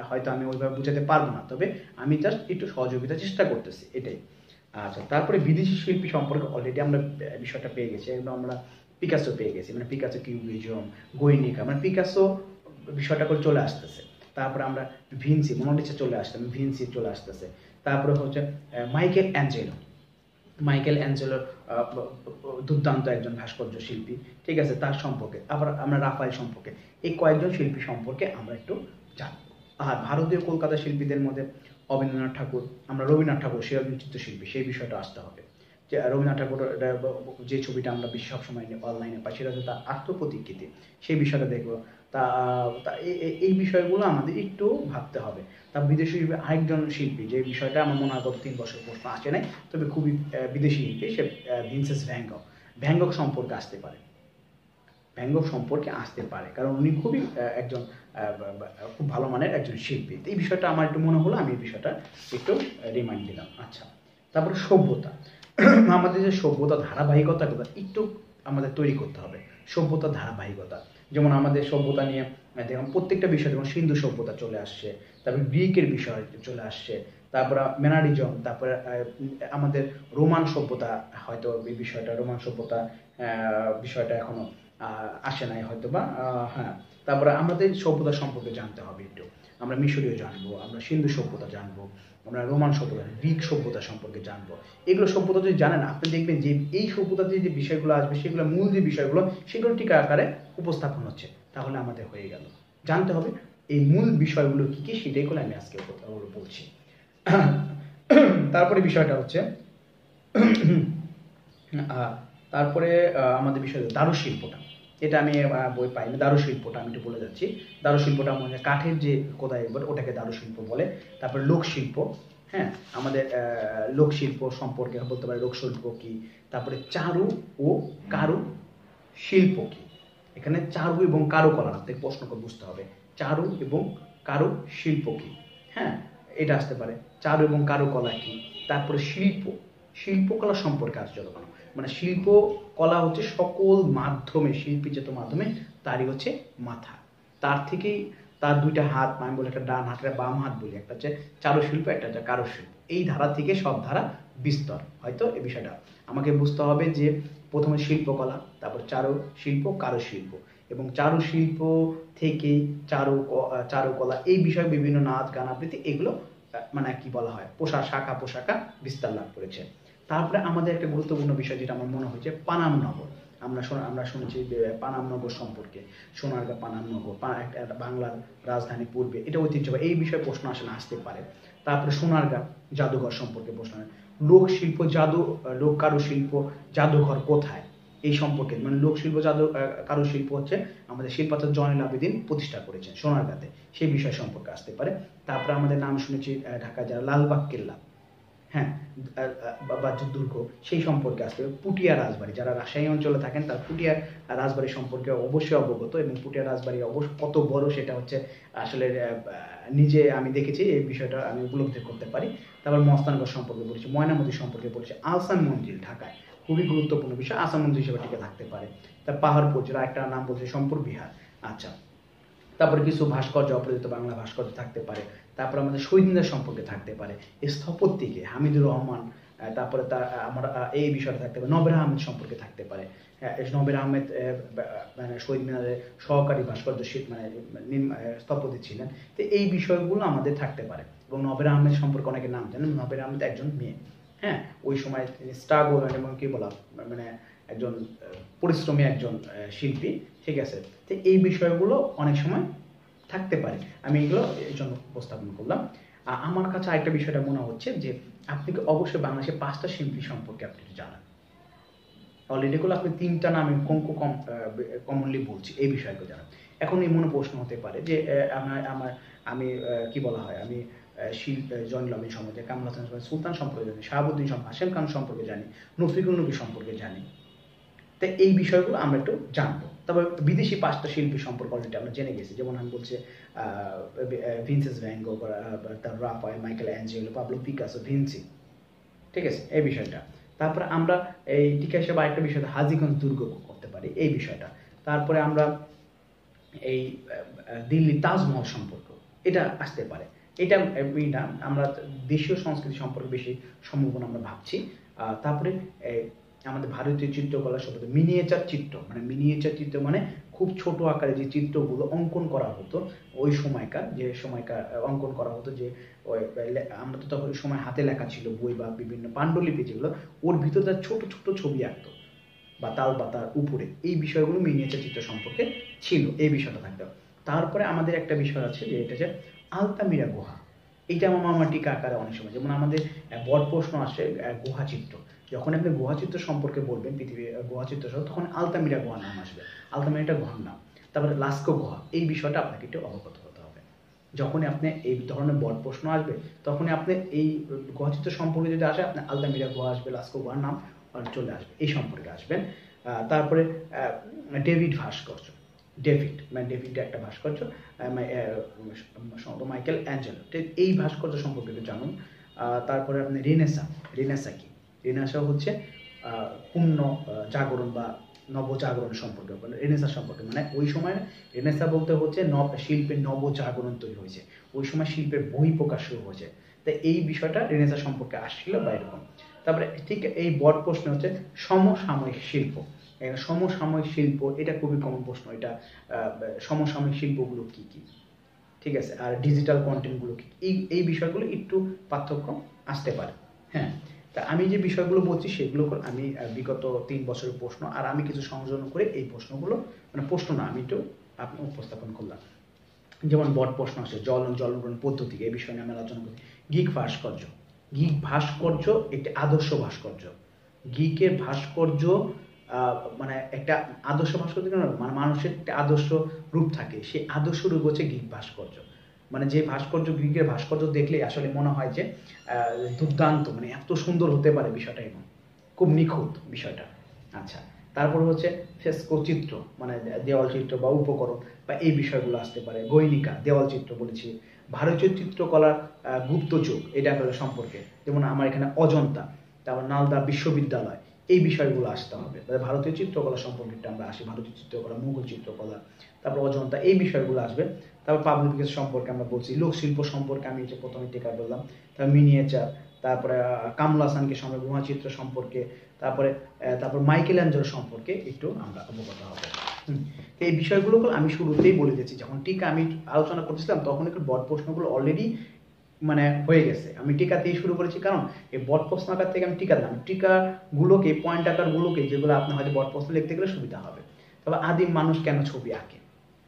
হয়তো আমি ওইভাবে বোঝাতে পারবো না, তবে আমি জাস্ট একটু সহযোগিতার চেষ্টা করতেছি, এটাই। আচ্ছা, তারপরে বিদেশি শিল্পী সম্পর্কে অলরেডি আমরা বিষয়টা পেয়ে গেছি, একদম আমরা পিকাসো পেয়ে গেছি, মানে পিকাসো, কিউবিজম, গৈনিকা, মানে পিকাসো বিষয়টা করে চলে আসতেছে। তারপরে আমরা ভিনসি, মোনালিসা চলে আসছে, ভিনসি চলে আসতেছে। তারপরে হচ্ছে মাইকেল অ্যাঞ্জেলো দুর্দান্ত একজন ভাস্কর্য শিল্পী, ঠিক আছে, তার সম্পর্কে। আবার আমরা রাফায়েল সম্পর্কে, এই কয়েকজন শিল্পী সম্পর্কে আমরা একটু জানবো। আর ভারতীয় কলকাতা শিল্পীদের মধ্যে অবনীন্দ্রনাথ ঠাকুর, আমরা রবীন্দ্রনাথ ঠাকুর সে একজন চিত্রশিল্পী, সেই বিষয়টা আসতে হবে। যে রবীন্দ্রনাথ ঠাকুর যে ছবিটা আমরা বিশ্ব সবসময় অনলাইনে পাই সেটা হচ্ছে তার আত্মপ্রতিকৃতি, সেই বিষয়টা দেখবো। তা তা এই বিষয়গুলো আমাদের একটু ভাবতে হবে। তা বিদেশি আরেকজন শিল্পী, যে বিষয়টা আমার মনে হয় গত 3 বছর প্রশ্ন আসে নাই, তবে খুবই বিদেশি শিল্পী, সে ভিনসেন্ট ভ্যান গঘ। ভ্যান গঘ সম্পর্কে আসতে পারে, ভ্যান গঘ সম্পর্কে আসতে পারে, কারণ উনি খুবই একজন খুব ভালো মানের একজন শিল্পী। এই বিষয়টা আমার একটু মনে হলো, আমি এই বিষয়টা একটু রিমাইন্ড দিলাম। আচ্ছা, তারপরে সভ্যতা। আমাদের যে সভ্যতা ধারাবাহিকতাগুলো একটু আমাদের তৈরি করতে হবে, সভ্যতার ধারাবাহিকতা। যেমন আমাদের সভ্যতা নিয়ে দেখুন প্রত্যেকটা বিষয়, যেমন সিন্ধু সভ্যতা চলে আসছে, তারপরে গ্রিকের বিষয় চলে আসছে, তারপরে ম্যানারিজম, তারপরে আমাদের রোমান সভ্যতা, হয়তো এই বিষয়টা রোমান সভ্যতা বিষয়টা এখনো আসে নাই হয়তো বা, হ্যাঁ। তারপরে আমাদের সভ্যতা সম্পর্কে জানতে হবে একটু, আমরা মিশরীয় জানবো, আমরা সিন্ধু সভ্যতা জানবো, আমরা রোমান সভ্যতা, গ্রিক সভ্যতা সম্পর্কে জানবো। এগুলো সভ্যতা যদি জানেন, আপনি দেখবেন যে এই সভ্যতাতে যে বিষয়গুলো আসবে সেগুলো মূল যে বিষয়গুলো সেগুলো টিকা আকারে উপস্থাপন হচ্ছে, তাহলে আমাদের হয়ে গেল। জানতে হবে এই মূল বিষয়গুলো কী কী, সেটাই করে আমি আজকে বলছি। তারপরে বিষয়টা হচ্ছে তারপরে আমাদের বিষয় দারুশিল্পটা, এটা আমি বই পাইনি। দারুশিল্পটা আমি একটু বলে যাচ্ছি। দারুশিল্পটা মনে হয় কাঠের যে কোদাই, ওটাকে দারুশিল্প বলে। তারপরে লোকশিল্প, হ্যাঁ, আমাদের লোকশিল্প সম্পর্কে বলতে পারি লোকশিল্প কী। তারপরে চারু ও কারু শিল্প কী, এখানে চারু এবং কারুকলা আপনাকে প্রশ্ন করে বুঝতে হবে, চারু এবং কারু শিল্প কী, হ্যাঁ, এটা আসতে পারে। চারু এবং কারুকলা কী। তারপরে শিল্প, শিল্পকলা সম্পর্কে আলোচনা করা, মানে শিল্পকলা হচ্ছে সকল মাধ্যমে, শিল্পীর যত মাধ্যমে তারই হচ্ছে মাথা, তার থেকেই তার দুইটা হাত, আমি বলি একটা ডান হাত একটা বাম হাত বলি, একটা হচ্ছে চারুশিল্প, একটা হচ্ছে কারুশিল্প। এই ধারা থেকে সব ধারা বিস্তর, হয়তো এই বিষয়টা আমাকে বুঝতে হবে যে প্রথমে শিল্পকলা, তারপর চারুশিল্প, কারুশিল্প, এবং চারুশিল্প থেকে চারুকলা, এই বিষয়ে বিভিন্ন নাচ গান আবৃত্তি, এগুলো মানে কি বলা হয় শাখা পোশাকা বিস্তার লাভ করেছে। তারপরে আমাদের একটা গুরুত্বপূর্ণ বিষয় যেটা আমার মনে হয়েছে, পানাম নগর। আমরা শুনেছি পানাম নগর সম্পর্কে, সোনারগাঁ পানাম নগর, একটা বাংলার রাজধানী পূর্বে, এটা ঐতিহ্যবাহী, এই বিষয়ে প্রশ্ন আসতে পারে। তারপরে সোনারগাঁ জাদুঘর সম্পর্কে প্রশ্ন, লোকশিল্প লোক কারুশিল্প জাদুঘর কোথায়, এই সম্পর্কে, মানে লোকশিল্প কারুশিল্প হচ্ছে আমাদের শিল্পাচার্য জয়নুল আবেদিন প্রতিষ্ঠা করেছেন সোনারগাঁতে, সেই বিষয় সম্পর্কে আসতে পারে। তারপরে আমাদের নাম শুনেছি ঢাকা যারা লালবাগ কেল্লা, হ্যাঁ, বা দুর্গ, সেই সম্পর্কে আসবে। পুটিয়া রাজবাড়ি, যারা রাজশাহী অঞ্চলে থাকেন তার পুটিয়া রাজবাড়ি সম্পর্কে অবশ্যই অবগত, এবং পুটিয়া রাজবাড়ি কত বড় সেটা হচ্ছে আসলে নিজে আমি দেখেছি, এই বিষয়টা আমি উপলব্ধি করতে পারি। তারপর মস্তানগড় সম্পর্কে বলেছি, ময়নামতি সম্পর্কে বলেছি, আহসান মঞ্জিল ঢাকায় খুবই গুরুত্বপূর্ণ বিষয়, আহসান মঞ্জিল হিসেবে টিকে থাকতে পারে। তার পাহাড়পুর, যেটা একটা নাম বলছে সম্পুর বিহার। আচ্ছা, তারপরে কিছু ভাস্কর্য, অপরাজিত বাংলা ভাস্কর্য থাকতে পারে। তারপর আমাদের শহীদদের সম্পর্কে থাকতে পারে, স্থপতিকে হামিদুর রহমান, তারপরে তার আমরা এই বিষয়টা থাকতে পারে, নবের আহমেদ সম্পর্কে থাকতে পারে। নবের আহমেদ মানে শহীদ মিনারের সহকারী ভাস্কর্য মানে স্থপতি ছিলেন। তো এই বিষয়গুলো আমাদের থাকতে পারে। এবং নবের আহমেদ সম্পর্কে অনেকে নাম জানেন, নবের আহমেদ একজন মেয়ে, হ্যাঁ, ওই সময় তিনি স্ট্রাগল এবং কি বলা, মানে একজন পরিশ্রমী একজন শিল্পী, ঠিক আছে। তো এই বিষয়গুলো অনেক সময় থাকতে পারে, আমি এগুলো এই জন্য উপস্থাপন করলাম। আমার কাছে আরেকটা বিষয়টা মনে হচ্ছে যে আপনাকে অবশ্যই বাংলাদেশের 5টা শিল্পী সম্পর্কে আপনি জানান। অলরেডি গুলো আপনি 3টা নামে কমনলি বলছি, এই বিষয়গুলো জানান। এখন এই মনে প্রশ্ন হতে পারে যে আমি কি বলা হয়, আমি জয়নুল আবেদিন সম্পর্কে, কামরুল হাসান সুলতান সম্পর্কে জানি, শাহাবুদ্দিন সম্পর্কে, হাশেম খান সম্পর্কে জানি, রফিকুল নবী সম্পর্কে জানি। তো এই বিষয়গুলো আমরা একটু জানবো। তবে বিদেশি 5টা শিল্পী সম্পর্কে অলরেডি আমরা জেনে গেছি, যেমন আমি বলছি ভিনসেন্ট ভ্যান গঘ, তার Raphael, Michelangelo, Pablo Picasso, Vinci, ঠিক আছে, এই বিষয়টা। তারপরে আমরা এই টিকা হিসেবে আরেকটা বিষয় হাজীগঞ্জ দুর্গ করতে পারি, এই বিষয়টা। তারপরে আমরা এই দিল্লি তাজমহল সম্পর্ক, এটা আসতে পারে। এটা আমরা দেশীয় সংস্কৃতি সম্পর্কে বেশি সম্ভাবনা আমরা ভাবছি। তারপরে আমাদের ভারতীয় চিত্রকলা সম্পর্কে মিনিয়েচার চিত্র, মানে খুব ছোট আকারে যে চিত্রগুলো অঙ্কন করা হতো ওই সময়কার, অঙ্কন করা হতো, যে আমরা তো তখন ওই সময় হাতে লেখা ছিল বই বা বিভিন্ন পাণ্ডুলিপি, যেগুলো ওর ভিতরে তার ছোট ছোট ছবি আঁকতো বা তাল পাতার উপরে, এই বিষয়গুলো মিনিয়েচার চিত্র সম্পর্কে ছিল, এই বিষয়টা থাকতে হবে। তারপরে আমাদের একটা বিষয় আছে যে এটা যে আলতামিরা গুহা, এইটা আমার টিকা আকারে অনেক সময়, যেমন আমাদের বড় প্রশ্ন আসে গুহা চিত্র, যখন আপনি গুহা চিত্র সম্পর্কে বলবেন পৃথিবীর গুহা চিত্র সহ, তখন আলতামিরা গুহার নাম আসবে, আলতামিরাটা গুহার নাম। তারপরে লাস্কো গুহা, এই বিষয়টা আপনাকে একটু অবগত হতে হবে। যখনই আপনি এই ধরনের বড় প্রশ্ন আসবে, তখনই আপনি এই গুহা চিত্র সম্পর্কে যদি আসে, আপনি আলতামিরা গুহা আসবে, লাস্কো গুহার নাম চলে আসবে, এই সম্পর্কে আসবেন। তারপরে ডেভিড ভাস্কর্য, ডেভিড একটা ভাস্কর্য, মাইকেল অ্যাঞ্জেলো, এই ভাস্কর্য সম্পর্কে একটু জানুন। তারপরে আপনি রেনেসা কি? রেনেসা হচ্ছে পূর্ণ জাগরণ বা নবজাগরণ সম্পর্কে, রেনেসা সম্পর্কে, মানে ওই সময় রেনেসা বলতে হচ্ছে শিল্পের নবজাগরণ তৈরি হয়েছে, ওই সময় শিল্পের বহিঃপ্রকাশ শুরু হয়েছে, তাই এই বিষয়টা রেনেসা সম্পর্কে আসছিল বা এরকম। তারপরে ঠিক এই বড় প্রশ্ন হচ্ছে সমসাময়িক শিল্প। সমসাময়িক শিল্প, এটা খুবই কমন প্রশ্ন, এটা সমসাময়িক শিল্পগুলো কি কি, ঠিক আছে, আর ডিজিটাল কন্টেন্টগুলো কি, এই বিষয়গুলো একটু পার্থক্য আসতে পারে। হ্যাঁ, তা আমি যে বিষয়গুলো বলছি সেগুলো আমি বিগত 3 বছরের প্রশ্ন, আর আমি কিছু সংযোজন করে এই প্রশ্নগুলো, মানে প্রশ্ন না, আমি একটু আপনি উপস্থাপন করলাম। যেমন বড় প্রশ্ন আসে জলগ্রহণ পদ্ধতি, এই বিষয় নিয়ে আমি আলোচনা করি। গিক ভাস্কর্য একটি আদর্শ ভাস্কর্য। গিকের ভাস্কর্য মানে একটা আদর্শ ভাস্কর্য, মানে মানুষের একটা আদর্শ রূপ থাকে, সেই আদর্শ রূপ হচ্ছে গিক ভাস্কর্য। মানে যে ভাস্কর্য, গ্রিকের ভাস্কর্য দেখলে আসলে মনে হয় যে দুর্দান্ত, মানে এত সুন্দর হতে পারে বিষয়টা, এবং খুব নিখুঁত বিষয়টা। আচ্ছা, তারপর হচ্ছে ফ্রেস্কো চিত্র, মানে দেওয়াল চিত্র বা উপকরণ বা এই বিষয়গুলো আসতে পারে। গৈনিকা, দেওয়াল চিত্র বলেছি। ভারতীয় চিত্রকলার গুপ্ত যুগ, এটা আসলে সম্পর্কে, যেমন আমার এখানে অজন্তা, তারপর নালন্দা বিশ্ববিদ্যালয়, এই বিষয়গুলো আসতে হবে। ভারতীয় চিত্রকলা সম্পর্কে আমরা আসি, ভারতীয় চিত্রকলা, মুঘল চিত্রকলা, তারপর অজন্তা, এই বিষয়গুলো আসবে। তারপর পাবলিক সম্পর্কে আমরা বলছি, লোকশিল্প সম্পর্কে আমি যে প্রথমে টিকা বললাম, তারপর মিনিয়েচার, তারপরে কামলা হাসানকে সময় গুহা চিত্র সম্পর্কে, তারপর মাইকেল অ্যাঞ্জেলো সম্পর্কে একটু আমরা অবগত হবো। এই বিষয়গুলো আমি শুরুতেই বলে দিয়েছি, যখন টিকা আমি আলোচনা করতেছিলাম তখন একটু বড় প্রশ্নগুলো অলরেডি মানে হয়ে গেছে, আমি টিকাতেই শুরু করেছি, কারণ এই বড় প্রশ্ন আকার থেকে আমি টিকা দিলাম, টিকাগুলোকে পয়েন্ট আকারগুলোকে, যেগুলো আপনার হয়তো বড় প্রশ্ন লিখতে গেলে সুবিধা হবে। তবে আদিম মানুষ কেন ছবি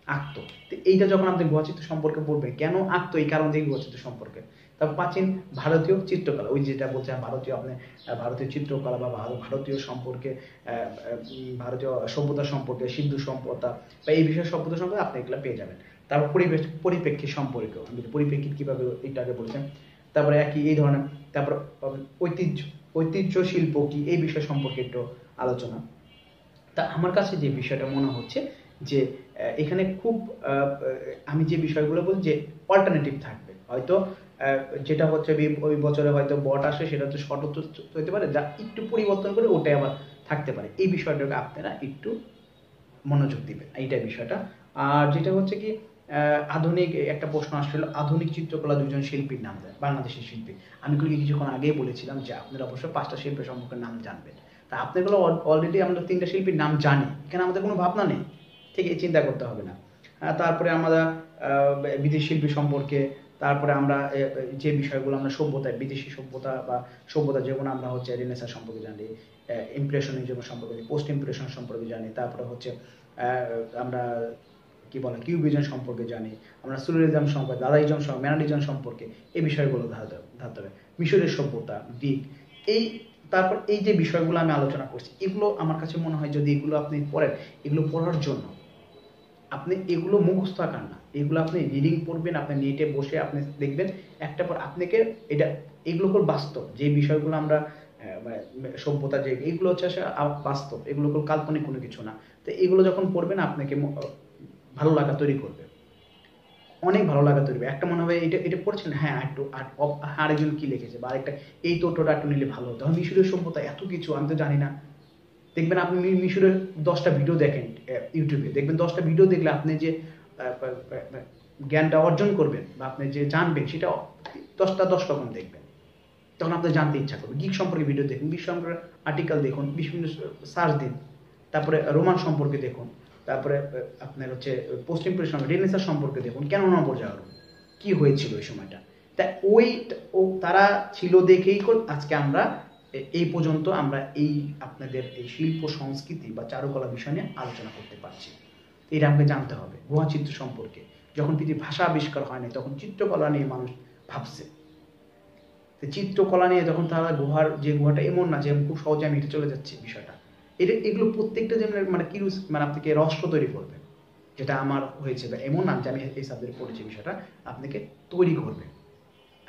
আঁকতো, তো এইটা যখন আপনি গুহাচিত্র সম্পর্কে বলবেন, কেন আঁকতো, এই কারণ থেকে গুহাচিত্র সম্পর্কে। তারপর প্রাচীন ভারতীয় চিত্রকলা, ওই যেটা বলছে ভারতীয় চিত্রকলা বা ভারতীয় সম্পর্কে, ভারতীয় সভ্যতা সম্পর্কে, সিন্ধু সভ্যতা বা এই বিষয়ে সভ্যতা সম্পর্কে আপনি এগুলো পেয়ে যাবেন। তারপর পরিপ্রেক্ষিত সম্পর্কেও, আমি পরিপ্রেক্ষিত কীভাবে, এটা আগে বলেছেন। তারপরে এই ধরনের, তারপর ঐতিহ্য শিল্প কি, এই বিষয় সম্পর্কে একটু আলোচনা। তা আমার কাছে যে বিষয়টা মনে হচ্ছে যে এখানে খুব আমি যে বিষয়গুলো বলছি যে অল্টারনেটিভ থাকবে, হয়তো যেটা হচ্ছে ওই বছরে হয়তো বট আসে, সেটা হচ্ছে শর্ট উত্তর হতে পারে, যা একটু পরিবর্তন করে ওটাই আবার থাকতে পারে, এই বিষয়টাকে আপনারা একটু মনোযোগ দিবেন, এইটাই বিষয়টা। আর যেটা হচ্ছে কি, আধুনিক একটা প্রশ্ন আসছিল, আধুনিক চিত্রকলা 2 জন শিল্পীর নাম দেয়, বাংলাদেশের শিল্পী। আমি কিছুক্ষণ আগেই বলেছিলাম যে আপনারা অবশ্যই 5টা শিল্পীর সম্পর্কে নাম জানবেন। তা আপনাগুলো অলরেডি আমরা 3টা শিল্পীর নাম জানি, এখানে আমাদের কোনো ভাবনা নেই, ঠিক এই চিন্তা করতে হবে না। তারপরে আমরা বিদেশি শিল্পী সম্পর্কে, তারপরে আমরা যে বিষয়গুলো আমরা সভ্যতায়, বিদেশি সভ্যতা বা সভ্যতা, যেমন আমরা হচ্ছে রেনেসাঁ সম্পর্কে জানি, ইমপ্রেশনিজম সম্পর্কে, পোস্ট ইমপ্রেশন সম্পর্কে জানি, তারপরে হচ্ছে আমরা কি বলে কিউবিজম সম্পর্কে জানি, আমরা সুরিয়ালিজম সম্পর্কে, দাদাইজম সম্পর্কে, ম্যানারিজম সম্পর্কে, এই বিষয়গুলো ধারতে হবে। মিশরের সভ্যতা, গ্রিক, তারপর এই যে বিষয়গুলো আমি আলোচনা করছি, এগুলো আমার কাছে মনে হয় যদি এগুলো আপনি পড়েন, এগুলো পড়ার জন্য আপনি এগুলো মুখস্থ আকার না, এগুলো আপনি রিডিং পড়বেন, আপনি নেটে বসে আপনি দেখবেন, একটা পর আপনাকে এগুলো হল বাস্তব, যে বিষয়গুলো আমরা সভ্যতা, যে এইগুলো হচ্ছে বাস্তব, এগুলো হল কাল্পনিক কোনো কিছু না। তো এগুলো যখন পড়বেন আপনাকে ভালো লাগা তৈরি করবে, অনেক ভালো লাগা তৈরি হবে। একটা মনে হবে এটা পড়ছেন, হ্যাঁ একটু আরেকজন কি লিখেছে, বা আরেকটা এই তথ্যটা একটু নিলে ভালো হতো, মিশরের সভ্যতা এত কিছু আমি তো জানি না। দেখবেন আপনি মিশরের 10টা ভিডিও দেখেন ইউটিউবে, দেখবেন 10টা ভিডিও দেখলে আপনি যে জ্ঞানটা অর্জন করবেন বা আপনি যে জানবেন, সেটা 10 রকম দেখবেন, তখন আপনার জানতে ইচ্ছা করবে। গিক সম্পর্কে ভিডিও দেখুন, গিক সম্পর্কে আর্টিকেল দেখুন, বিভিন্ন সার্চ দিন, তারপরে রোমান সম্পর্কে দেখুন, তারপরে আপনার হচ্ছে পোস্ট ইমপ্রেশন, রেনেসাঁ সম্পর্কে দেখুন, কেন নবজাগরণ, কি হয়েছিল ওই সময়টা। তা তারা ছিল দেখেই আজকে আমরা এই পর্যন্ত আমরা আপনাদের এই শিল্প সংস্কৃতি বা চারুকলা বিষয় নিয়ে আলোচনা করতে পারছি। এটা আমাকে জানতে হবে। গুহাচিত্র সম্পর্কে যখন পৃথিবীর ভাষা আবিষ্কার হয়নি তখন চিত্রকলা নিয়ে মানুষ ভাবছে। তো চিত্রকলা নিয়ে যখন তারা গুহাটা এমন না যে খুব সহজে আমি হেঁটে চলে যাচ্ছি বিষয়টা, এগুলো প্রত্যেকটা যেমন মানে মানে আপনাকে রহস্য তৈরি করবে। যেটা আমার হয়েছে বা এমন না যে আমি এই সাবজেক্টে পড়েছি, বিষয়টা আপনাকে তৈরি করবে।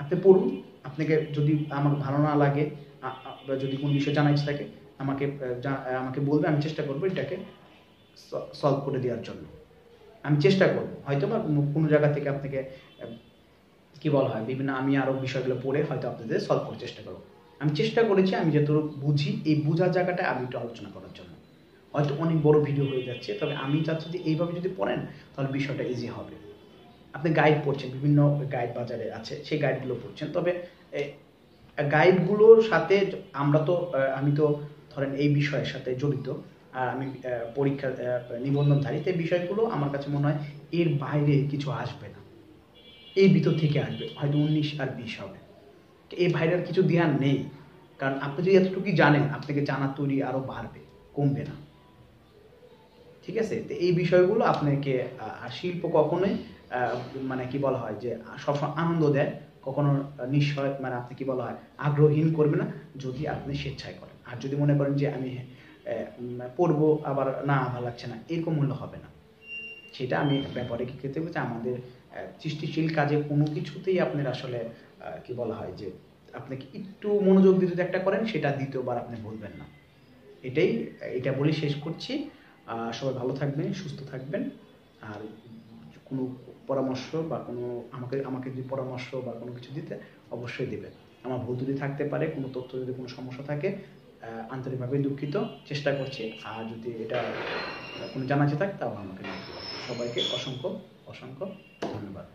আপনি পড়ুন, আপনাকে যদি আমার ভালো না লাগে বা যদি কোনো বিষয় জানার ইচ্ছে থাকে আমাকে বলবে, আমি চেষ্টা করবো এটাকে সলভ করে দেওয়ার জন্য। আমি চেষ্টা করবো, হয়তো বা কোনো জায়গা থেকে আপনাকে কি বলা হয় বিভিন্ন আমি আরও বিষয়গুলো পড়ে হয়তো আপনাদের সলভ করার চেষ্টা করবো। আমি চেষ্টা করেছি আমি যতটুকু বুঝি এই বোঝার জায়গাটা আমি একটু আলোচনা করার জন্য। হয়তো অনেক বড় ভিডিও হয়ে যাচ্ছে, তবে আমি চাচ্ছি যে এইভাবে যদি পড়েন তাহলে বিষয়টা ইজি হবে। আপনি গাইড পড়ছেন, বিভিন্ন গাইড বাজারে আছে, সেই গাইডগুলো পড়ছেন, তবে গাইডগুলোর সাথে আমি তো ধরেন এই বিষয়ের সাথে জড়িত, আর আমি পরীক্ষা নিবন্ধনধারী, তো এই বিষয়গুলো আমার কাছে মনে হয় এর বাইরে কিছু আসবে না, এই ভিতর থেকে আসবে, হয়তো 19 আর 20 হবে। এই বাইরের কিছু দেওয়ার নেই, কারণ আপনি যদি এতটুকুই জানেন আপনাকে জানার তৈরি আরও বাড়বে, কমবে না। ঠিক আছে, তো এই বিষয়গুলো আপনাকে আর শিল্প কখনোই মানে কি বলা হয় যে সবসময় আনন্দ দেয়, কখনো নিশ্চয় মানে আপনি কি বলা হয় আগ্রহহীন করবে না যদি আপনি স্বেচ্ছায় করেন। আর যদি মনে করেন যে আমি পড়বো আবার না ভালো লাগছে না, এরকম হলে হবে না। সেটা আমি ব্যাপারে কি খেতে বলছি, আমাদের সৃষ্টিশীল কাজে কোনো কিছুতেই আপনার আসলে কি বলা হয় যে আপনাকে একটু মনোযোগ দিয়ে যদি একটা করেন সেটা দ্বিতীয়বার আপনি বলবেন না। এটা বলে শেষ করছি। সবাই ভালো থাকবেন, সুস্থ থাকবেন। আর কোনো পরামর্শ বা আমাকে যদি পরামর্শ বা কোনো কিছু দিতে অবশ্যই দেবেন। আমার ভুল যদি থাকতে পারে, কোনো তথ্য যদি কোনো সমস্যা থাকে, আন্তরিকভাবে দুঃখিত, চেষ্টা করছি। আর যদি এটা কোনো জানা থাকে তাও আমাকে জানাতে পারেন। সবাইকে অসংখ্য অসংখ্য ধন্যবাদ।